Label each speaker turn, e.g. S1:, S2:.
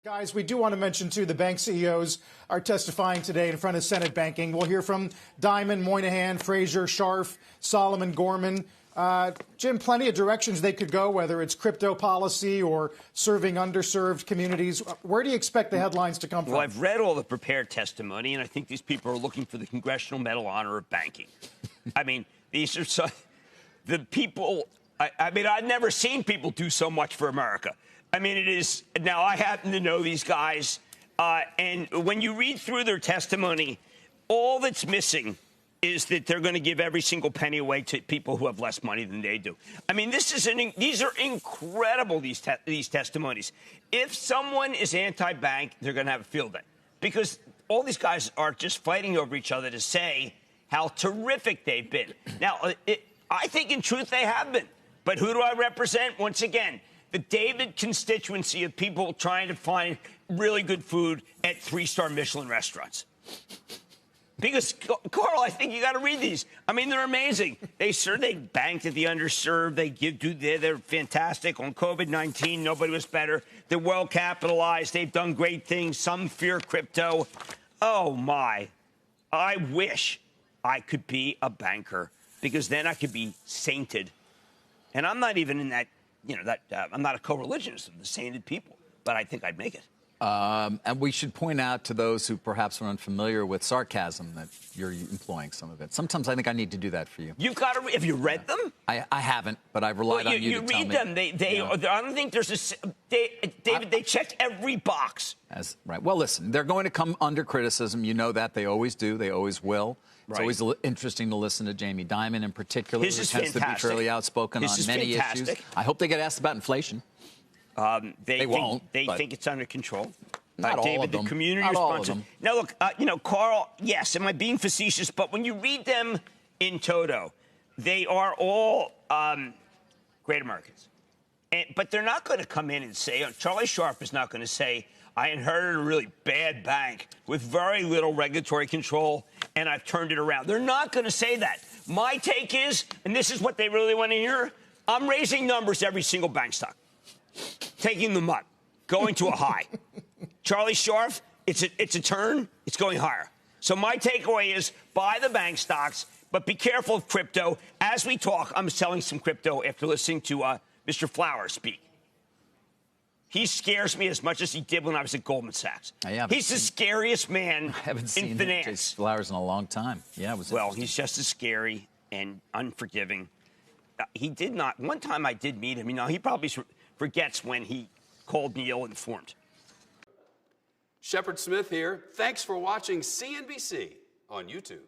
S1: Guys, we do want to mention, too, the bank CEOs are testifying today in front of Senate Banking. We'll hear from Diamond, Moynihan, Fraser, Scharf, Solomon, Gorman. Jim, plenty of directions they could go, whether it's crypto policy or serving underserved communities. Where do you expect the headlines to come from?
S2: Well, I've read all the prepared testimony, and I think these people are looking for the Congressional Medal of Honor of banking. I mean, these are the people. I mean, I've never seen people do so much for America. I mean, it is. Now, I happen to know these guys, and when you read through their testimony, all that's missing is that they're going to give every single penny away to people who have less money than they do. I mean, these are incredible, these testimonies. If someone is anti-bank, they're going to have a field day, because all these guys are just fighting over each other to say how terrific they've been. Now, I think in truth they have been. But who do I represent? Once again, the David constituency of people trying to find really good food at 3-star Michelin restaurants. Because, Carl, I think you got to read these. I mean, they're amazing. They banked at the underserved. They're fantastic. On COVID-19, nobody was better. They're well capitalized. They've done great things. Some fear crypto. Oh, my. I wish I could be a banker, because then I could be sainted. And I'm not even in that, I'm not a co-religionist of the sainted people, but I think I'd make it.
S3: And we should point out to those who perhaps are unfamiliar with sarcasm that you're employing some of it. Sometimes I think I need to do that for you.
S2: You've got to. Have you read them?
S3: I haven't, but I've relied on you to tell me.
S2: You read them. I don't think there's David, they check every box.
S3: Right. Well, listen, they're going to come under criticism. You know that. They always do. They always will. It's always interesting to listen to Jamie Dimon in particular, who tends to be fairly outspoken on many issues. I hope they get asked about inflation. They won't. They think it's under control. Not all
S2: David,
S3: of them.
S2: The community
S3: Not all
S2: response.
S3: of them.
S2: Now, look, Carl, yes, am I being facetious? But when you read them in toto, they are all great Americans. But they're not going to come in and say, Charlie Scharf is not going to say, I inherited a really bad bank with very little regulatory control, and I've turned it around. They're not going to say that. My take is, and this is what they really want to hear, I'm raising numbers every single bank stock, taking them up, going to a high. Charlie Scharf, it's a turn, it's going higher. So my takeaway is buy the bank stocks, but be careful of crypto. As we talk, I'm selling some crypto after listening to Mr. Flowers speak. He scares me as much as he did when I was at Goldman Sachs. He's the scariest man in finance. I haven't seen
S3: Chase Flowers in a long time. Yeah,
S2: well, he's just as scary and unforgiving. He did not. One time I did meet him. He probably forgets when he called me ill-informed.
S4: Shepard Smith here. Thanks for watching CNBC on YouTube.